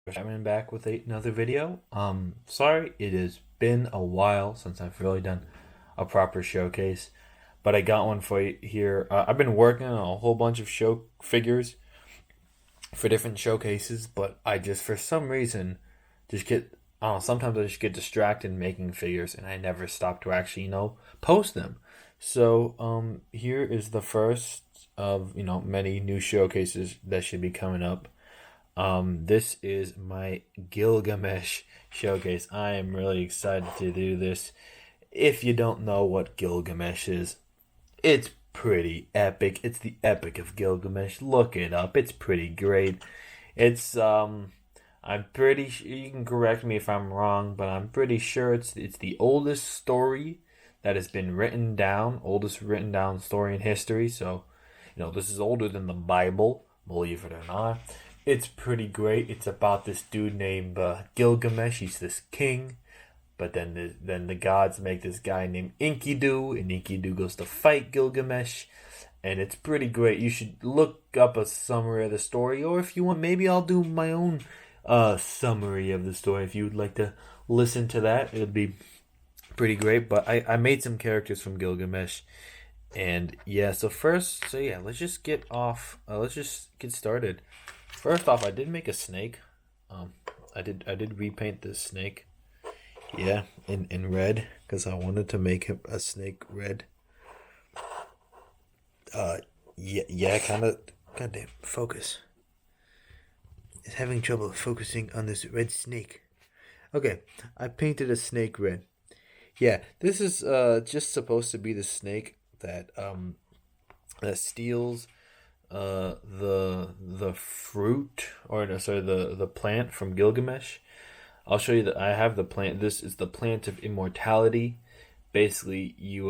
I'm back with another video. Sorry, it has been a while since I've really done a proper showcase, but I got one for you here. I've been working on a whole bunch of show figures for different showcases, but I just, for some reason, just get, I don't know, sometimes I just get distracted making figures and I never stop to actually, post them. So, here is the first of, many new showcases that should be coming up. This is my Gilgamesh showcase. I am really excited to do this. If you don't know what Gilgamesh is, it's pretty epic. It's the Epic of Gilgamesh. Look it up. It's pretty great. It's I'm pretty sure, you can correct me if I'm wrong, but I'm pretty sure it's the oldest story that has been written down, oldest written down story in history. So, this is older than the Bible, believe it or not. It's pretty great. It's about this dude named Gilgamesh. He's this king, but then the gods make this guy named Inkydoo, and Inkydoo goes to fight Gilgamesh, and it's pretty great. You should look up a summary of the story, or if you want, maybe I'll do my own summary of the story. If you would like to listen to that, it'd be pretty great. But I made some characters from Gilgamesh, and yeah. Let's just get off. Let's just get started. First off, I did make a snake. I did repaint this snake. Yeah, in red because I wanted to make him a snake red. Yeah, kind of. Goddamn, focus. It's having trouble focusing on this red snake. Okay, I painted a snake red. Yeah, this is just supposed to be the snake that steals the fruit, or no, sorry, the plant from Gilgamesh. I'll show you that I have the plant. This is the Plant of Immortality. Basically, you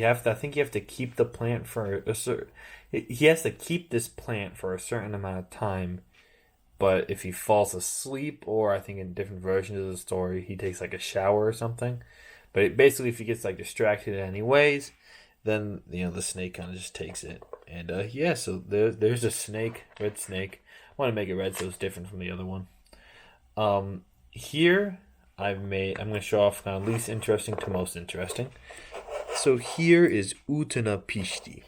have to, I think you have to keep the plant for a certain. He has to keep this plant for a certain amount of time. But if he falls asleep, or I think in different versions of the story, he takes like a shower or something. But basically, if he gets like distracted anyways, then the snake kind of just takes it. And yeah, so there's a snake, red snake. I want to make it red so it's different from the other one. Here I'm going to show off kind of least interesting to most interesting. So here is Utanapishti.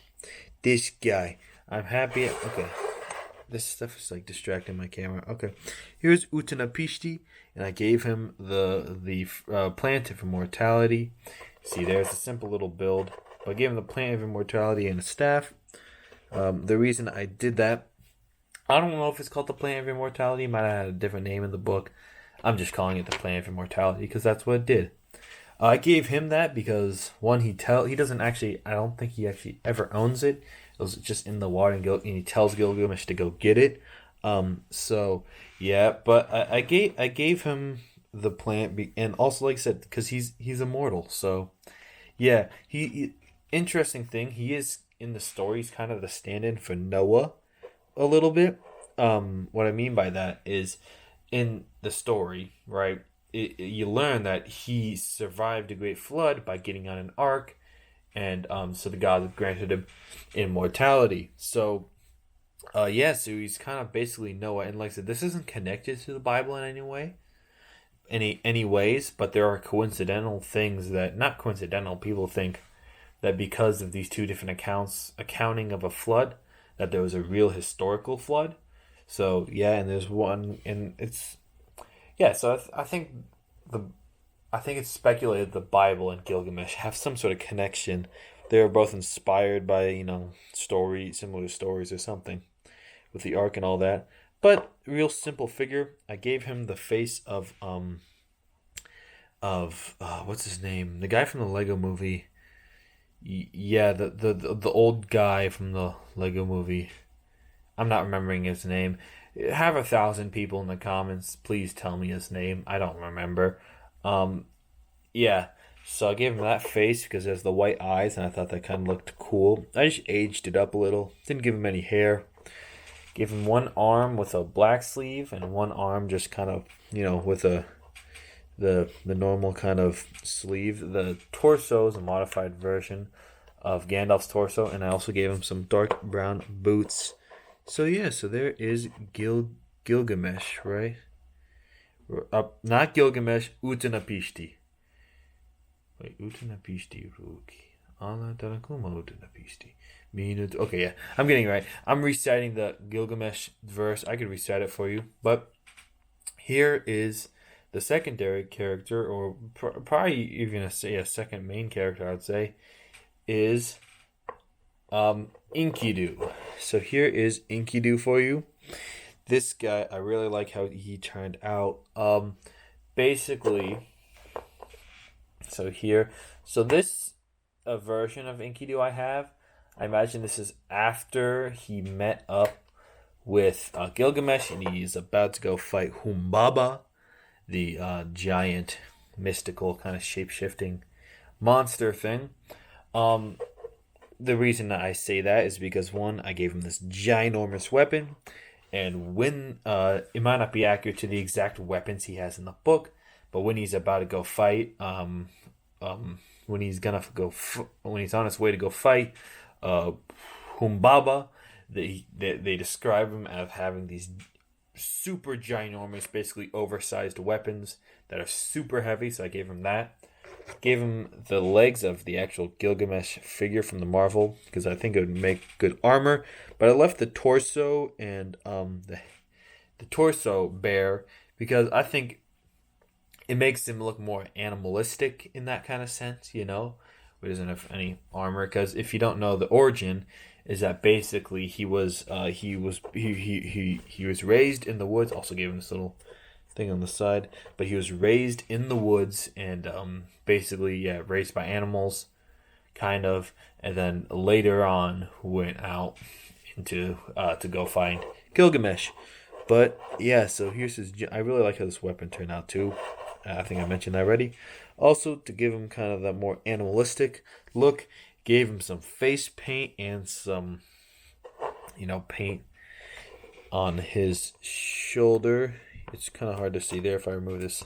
This guy. I'm happy. Okay. This stuff is like distracting my camera. Okay. Here's Utanapishti, and I gave him the Plant of Immortality. See, there's a simple little build. I gave him the Plant of Immortality and a staff. The reason I did that, I don't know if it's called the Plant of Immortality. It might have had a different name in the book. I'm just calling it the Plant of Immortality because that's what it did. I gave him that because one, he doesn't actually. I don't think he actually ever owns it. It was just in the water, and he tells Gilgamesh to go get it. So yeah, but I gave him the plant, and also like I said, because he's immortal. So yeah, interesting thing. He is in the story. He's kind of the stand-in for Noah a little bit. What I mean by that is in the story, right? You learn that he survived a great flood by getting on an ark, and so the gods granted him immortality. So, yeah, so he's kind of basically Noah, and like I said, this isn't connected to the Bible in any way, any ways, but there are coincidental things that not coincidental. People think that because of these two different accounting of a flood, that there was a real historical flood. So yeah, and there's one, and it's yeah. So the I think it's speculated the Bible and Gilgamesh have some sort of connection. They were both inspired by similar stories or something with the ark and all that. But real simple figure. I gave him the face of what's his name? The guy from the Lego movie. Yeah, the old guy from the Lego movie. I'm not remembering his name. Have 1,000 people in the comments. Please tell me his name. I don't remember. Um, yeah. So I gave him that face because it has the white eyes, and I thought that kind of looked cool. I just aged it up a little. Didn't give him any hair. Gave him one arm with a black sleeve, and one arm just kind of, with the normal kind of sleeve. The torso is a modified version of Gandalf's torso, and I also gave him some dark brown boots. So yeah, so there is Gilgamesh, right? Not Gilgamesh, Utanapishti. Wait, Utanapishti Ruki. Ana Tarakuma Utanapishti. Okay, yeah, I'm getting it right. I'm reciting the Gilgamesh verse. I could recite it for you, but here is the secondary character, or probably even a second main character, I'd say, is Inkydoo. So here is Inkydoo for you. This guy, I really like how he turned out. Basically, so this a version of Inkydoo I have. I imagine this is after he met up with Gilgamesh, and he's about to go fight Humbaba, the giant, mystical kind of shape-shifting monster thing. The reason that I say that is because, one, I gave him this ginormous weapon, and when it might not be accurate to the exact weapons he has in the book, but when he's about to go fight, when he's on his way to go fight Humbaba, they describe him as having these super ginormous, basically oversized weapons that are super heavy. So I gave him that. Gave him the legs of the actual Gilgamesh figure from the Marvel, because I think it would make good armor. But I left the torso and the torso bare, because I think it makes him look more animalistic in that kind of sense, you know, he doesn't have any armor. Because if you don't know, the origin is that basically he was raised in the woods. Also gave him this little thing on the side, but he was raised in the woods, and basically raised by animals, kind of, and then later on went out into to go find Gilgamesh. But yeah, so here's his. I really like how this weapon turned out too. I think I mentioned that already. Also, to give him kind of that more animalistic look, gave him some face paint and some, paint on his shoulder. It's kind of hard to see there if I remove this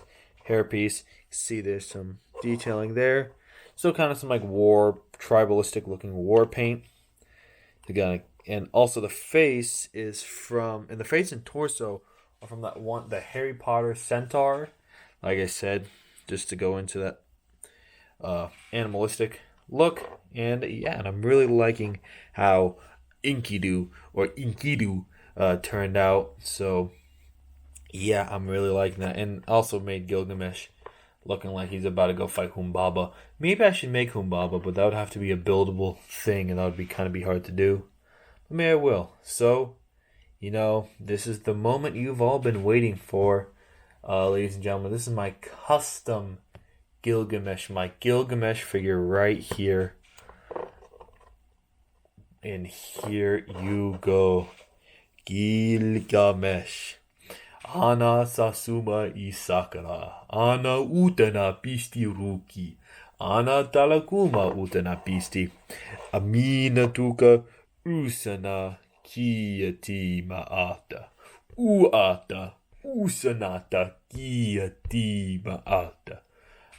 hairpiece. See, there's some detailing there. So kind of some like tribalistic looking war paint. And also the face is and the face and torso are from the Harry Potter centaur. Like I said, just to go into that animalistic look. And and I'm really liking how Inkydoo turned out. So yeah, I'm really liking that. And also made Gilgamesh looking like he's about to go fight Humbaba. Maybe I should make Humbaba, but that would have to be a buildable thing, and that would be hard to do. But maybe I will. So, this is the moment you've all been waiting for, ladies and gentlemen. This is my custom Gilgamesh, my Gilgamesh figure right here. And here you go. Gilgamesh. Ana Sasuma Isakara. Ana Utana Pisti Ruki. Ana Talakuma Utana Pisti. Amina Tuka Usana Kiyati Maata. Uata Usanata Kiyati Maata.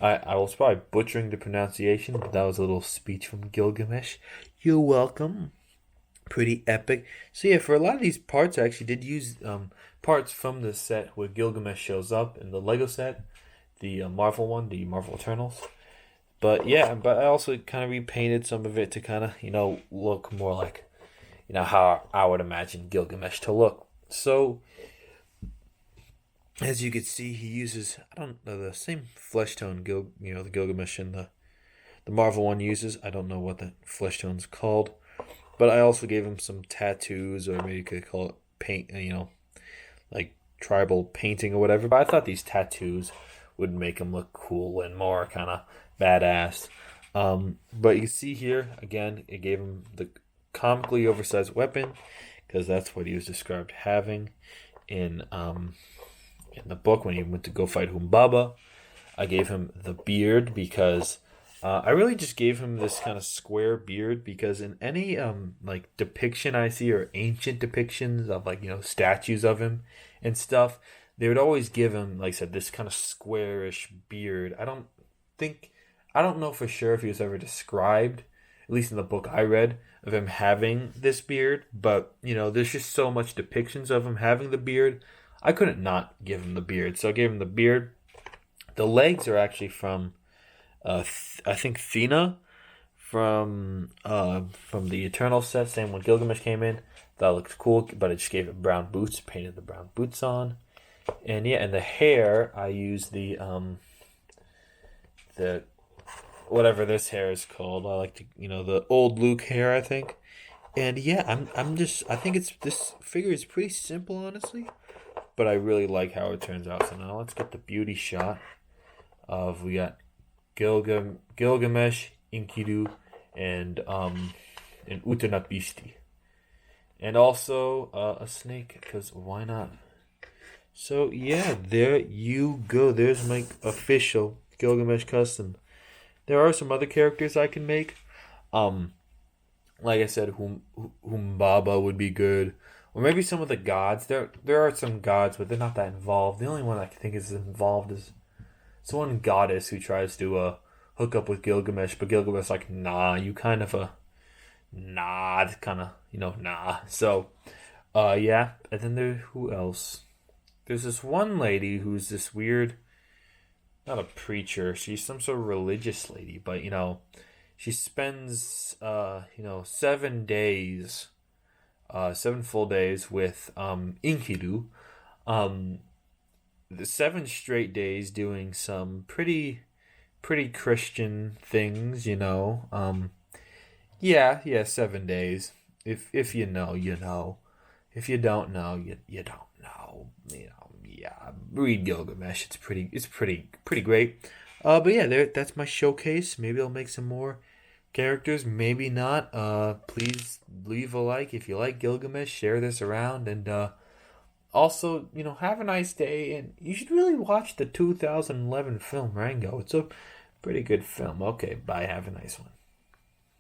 I was probably butchering the pronunciation, but that was a little speech from Gilgamesh. You're welcome. Pretty epic. So yeah, for a lot of these parts, I actually did use parts from the set where Gilgamesh shows up in the Lego set, the Marvel one, the Marvel Eternals. But I also kind of repainted some of it to kind of, look more like, how I would imagine Gilgamesh to look. So, as you can see, he uses, I don't know, the same flesh tone, the Gilgamesh and the Marvel one uses. I don't know what that flesh tone's called. But I also gave him some tattoos, or maybe you could call it paint, like tribal painting or whatever. But I thought these tattoos would make him look cool and more kind of badass. But you can see here, again, it gave him the comically oversized weapon, because that's what he was described having in the book when he went to go fight Humbaba. I gave him the beard because I really just gave him this kind of square beard, because in any like depiction I see, or ancient depictions of statues of him and stuff, they would always give him, like I said, this kind of squarish beard. I don't know for sure if he was ever described, at least in the book I read, of him having this beard, but there's just so much depictions of him having the beard. I couldn't not give him the beard, so I gave him the beard. The legs are actually from I think Thena from the Eternal set. Same when Gilgamesh came in. That looked cool, but I just gave it brown boots. Painted the brown boots on, and yeah, and the hair I used the whatever this hair is called. I like to the old Luke hair, I think. And yeah, I'm just I think it's this figure is pretty simple, honestly, but I really like how it turns out. So now let's get the beauty shot of we got Gilgamesh, Inkydoo, and Utanapishti. And also a snake, because why not? So yeah, there you go. There's my official Gilgamesh custom. There are some other characters I can make. Um, like I said, Humbaba would be good, or maybe some of the gods. There are some gods, but they're not that involved. The only one I can think is involved is one goddess who tries to hook up with Gilgamesh, but Gilgamesh is like, nah, you kind of nah, it's kind of nah. So yeah, and then there who else? There's this one lady who's this weird, not a preacher. She's some sort of religious lady, but she spends 7 days, 7 full days with Inkydoo, um the 7 straight days doing some pretty Christian things. Yeah, 7 days. If you know, you know. If you don't know, you don't know. Yeah. Read Gilgamesh. It's pretty great. But yeah, that's my showcase. Maybe I'll make some more characters. Maybe not. Please leave a like if you like Gilgamesh. Share this around, and also, have a nice day, and you should really watch the 2011 film Rango. It's a pretty good film. Okay, bye. Have a nice one.